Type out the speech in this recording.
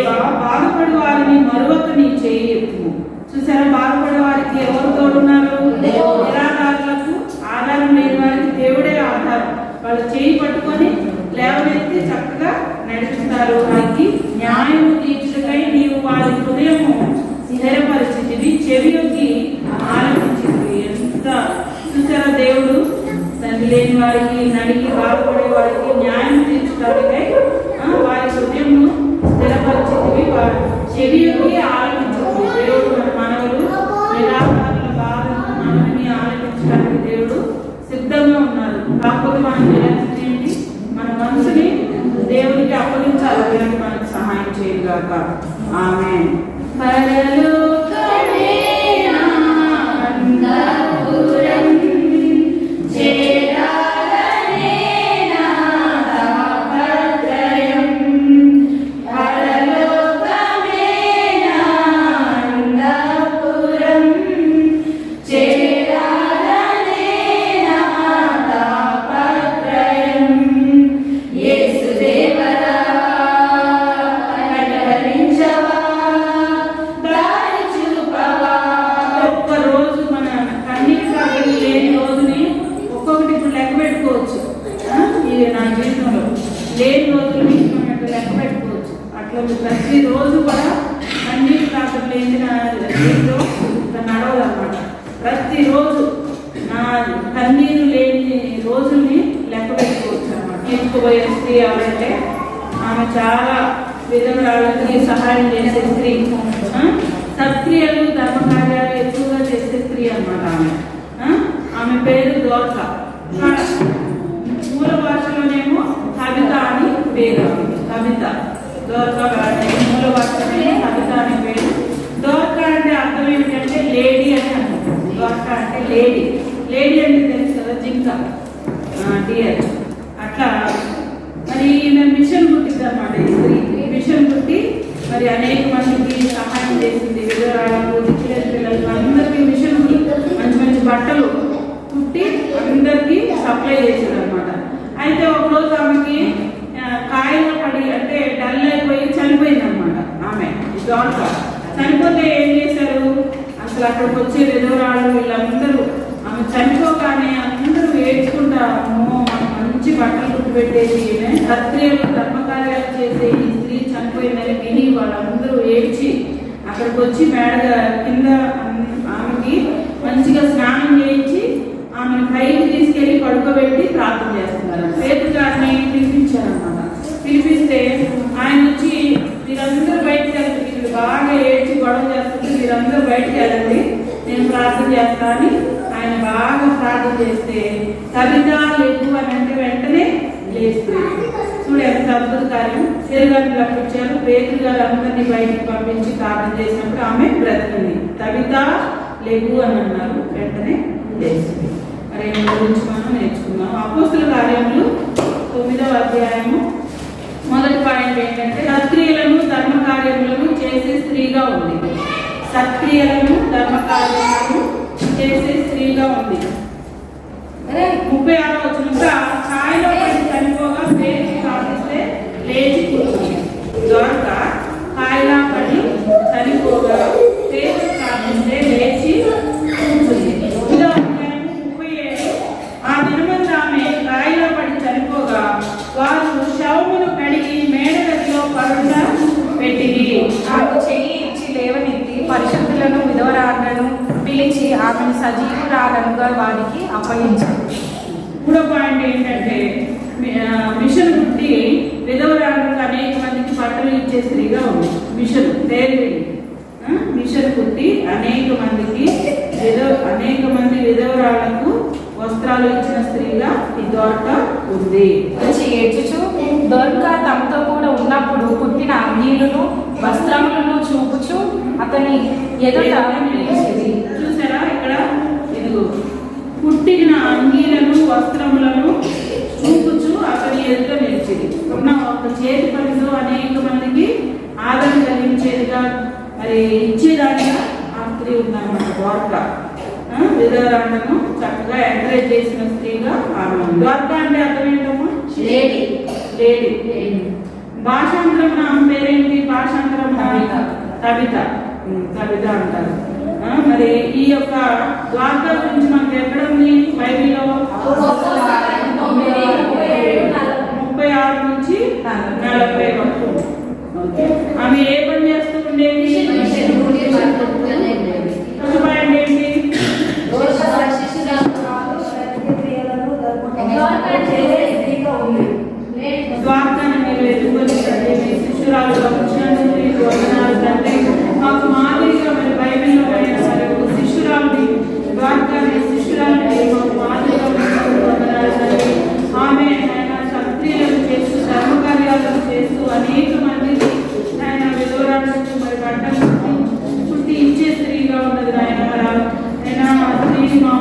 దేవా బాధపడి వారిని మరొక నీ చేయి ఎత్తుము. చూసారా, బాధపడే వారికి ఎవరు తోడున్నారు? నిరాధారులకు, ఆధారం లేని వారికి దేవుడే ఆధారం. వాళ్ళు చేయి పట్టుకొని లేవనెత్తి చక్కగా నడిపిస్తారు. వారికి న్యాయము తీర్చుకై నీవు వారి హృదయము స్థిరపరిచితివి, చెవికి ఆలోచించింది. ఎంత చూసారా, దేవుడు తండ్రి లేని వారికి, నడికి బాధపడే వారికి న్యాయం తీర్చడానికై వారి హృదయము స్థిరపరిచితివి, వారి చెవికి ఆలోచించింది. దేవుడు మన మనవులు నిరాధారుల బాధను మనల్ని ఆలోచించడానికి దేవుడు సిద్ధంగా ఉన్నారు. కాకపోతే మనం చేయాల్సింది మన మనసుని దేవునికి అప్పగించాలి. దేవునికి మనకు సహాయం చేయగాక. ఆమేన్. నా జీవితంలో లేని రోజులు తీసుకున్నట్టు లెక్క పెట్టుకోవచ్చు. అట్లా ప్రతిరోజు కూడా అన్నిటి కాకుండా లేని నా జీవితం నడవదన్నమాట. ప్రతిరోజు నా కన్నీరు లేని రోజుల్ని లెక్క పెట్టుకోవచ్చు అన్నమాట. తీసుకుపోయే స్త్రీ ఎవరంటే ఆమె చాలా విధవరాళ్ళకి సహాయం చేసే స్త్రీ, సత్క్రియలు ధర్మకార్యాలు ఎక్కువగా చేసే స్త్రీ అన్నమాట. ఆమె పేరు దోర్కా. మూల భాషలోనేమో కవిత అని పేరు. కవిత, దోర్కా మూల భాషలోనే కవిత అనే పేరు. దోర్కా అంటే అర్థం ఏమిటంటే లేడీ అని అంటారు. దోర్కా అంటే లేడీ. లేడీ అంటే తెలుసు కదా, జింక, డియర్. అట్లా మరి ఈమె మిషన్ కుట్టింది అన్నమాట. ఈ స్త్రీ మిషన్ కుట్టి మరి అనేక మందికి సహాయం చేసింది. విధవరాలకు, దిక్కులేని పిల్లలకు అందరికీ మిషన్ కుట్టి మంచి మంచి బట్టలు కుట్టి అందరికీ సప్లై చేసేది అనమాట. అయితే ఒకరోజు ఆమెకి కాయలు పడి అంటే డల్ అయిపోయి చనిపోయింది అనమాట. ఆమె దోర్కా చనిపోతే ఏం చేశారు, అసలు అక్కడికి వచ్చే విధవరాళ్ళు వీళ్ళందరూ ఆమె చనిపోగానే అందరూ ఏడ్చుకుంటా, అమ్మో మంచి బట్టలు కుట్టిపెట్టేసి సత్క్రియలు ధర్మకార్యాలు చేసే ఈ స్త్రీ చనిపోయిందని విని వాళ్ళందరూ ఏడ్చి అక్కడికి వచ్చి మేడగా కింద ఆమెకి మంచిగా స్నానం చేయించి ఆమెను పైకి తీసుకెళ్లి పడుకోబెట్టి ప్రార్థన చేస్తున్నారు. పేతురు గారిని పిలిపించారన్నమాట. పిలిపిస్తే ఆయన వచ్చి మీరందరూ బయటకు వెళ్ళండి, మీరు బాగా ఏడ్చి గొడవ చేస్తుంటే మీరందరూ బయటకు వెళ్ళండి, నేను ప్రార్థన చేస్తా అని ఆయన బాగా ప్రార్థన చేస్తే కవిత లేదు అని అంటే వెంటనే లేస్తుంది. చూడు ఎంత అద్భుత కార్యం. పేరుగారిని రప్పించారు. పేతురు గారు అందరినీ బయటికి పంపించి ప్రార్థన చేసినప్పుడు ఆమె బ్రతికింది. కవిత లేవు అని అన్నారు, వెంటనే లేస్తుంది. మరి గురించి మనం నేర్చుకున్నాం. అపోస్తుల కార్యములు 9వ అధ్యాయము మొదటి పాయింట్ ఏంటంటే సత్క్రియలను ధర్మకార్యములను చేసే స్త్రీగా ఉంది. సత్క్రియలను ధర్మకార్యములను చేసే స్త్రీగా ఉంది. 36వ వచనంలో కాయలో పడి చనిపోగా పేరు ప్రార్థిస్తే లేచి కూర్చుంది. దొరక కాయలా పడి చనిపోగా పేరు ప్రార్థిస్తే లేచి కూర్చుంది. ఆ దినమందు ఆమె రాయిలో పడి చనిపోగా వారు శవమును కడిగి మేడగదిలో పరుండ పెట్టిరి. ఆమెకు చెయ్యి ఇచ్చి లేవనెత్తి పరిశుద్ధులను విధవరాలను పిలిచి ఆమెను సజీవురాలనుగా వారికి అప్పగించారు. 3వ పాయింట్ ఏంటంటే మిషన్ కుట్టి విధవరాలకు అనేక మందికి బట్టలు ఇచ్చే స్త్రీగా ఉంది. మిషన్ మిషన్ కుట్టి అనేక మంది విధవరాలకు వస్త్రాలు ఇచ్చిన స్త్రీగా ఈ దోర్కా ఉంది. వచ్చి ఏడ్చుచు దోర్కా తమతో కూడా ఉన్నప్పుడు కుట్టిన అంగీలను వస్త్రములను చూపుచు అతని ఎదుట నిలిచింది. చూసారా, ఇక్కడ ఇదిగో కుట్టిన అంగీలను వస్త్రములను చూపుచు అతని ఎదుట నిలిచింది. ఉన్న ఒక చేతి పనితో అనేక మందికి ఆదరణ కలిగించేదిగా మరి ఇచ్చేదానిగా ఆ స్త్రీ ఉందన్నమాట. దోర్కా విధవరాలను చక్కగా ఎంకరేజ్ చేసిన స్త్రీగా ఆమె. దోర్కా అంటే అర్థం ఏంటమ్మా? లేడీ. భాషాంతరం ఆమె పేరేంటి? భాషాంతరం కవిత. కవిత. కవిత అంటారు. మరి ఈ యొక్క వార్త గురించి మనకి ఎక్కడ ఉంది బైబిల్లో? 36 నుంచి 40 వరకు. ఆమె ఏ పని చేస్తూ ఉండేది? పాయింట్ ఏంటి? స్వార్థాన్ని మీరు ఎదుర్కొని శిష్యురాలుగా వచ్చినందుకు మీకు వందనాలు తండ్రి. మాకు మాదిరిగా మరి బైబిల్లో అయినా సరే ఒక శిష్యురాలని స్వార్థాన్ని శిష్యురాలని మాకు మాదిరిగా వందనాలు తండ్రి. ఆమె ఆయన సత్క్రియలు చేస్తూ ధర్మకార్యాలను చేస్తూ అనేక మందికి ఆయన విధవరాలకు మరి బట్టలు చుట్టి ఇచ్చే స్త్రీగా ఉన్నది ఆయన. మరి ఆయన స్త్రీని మా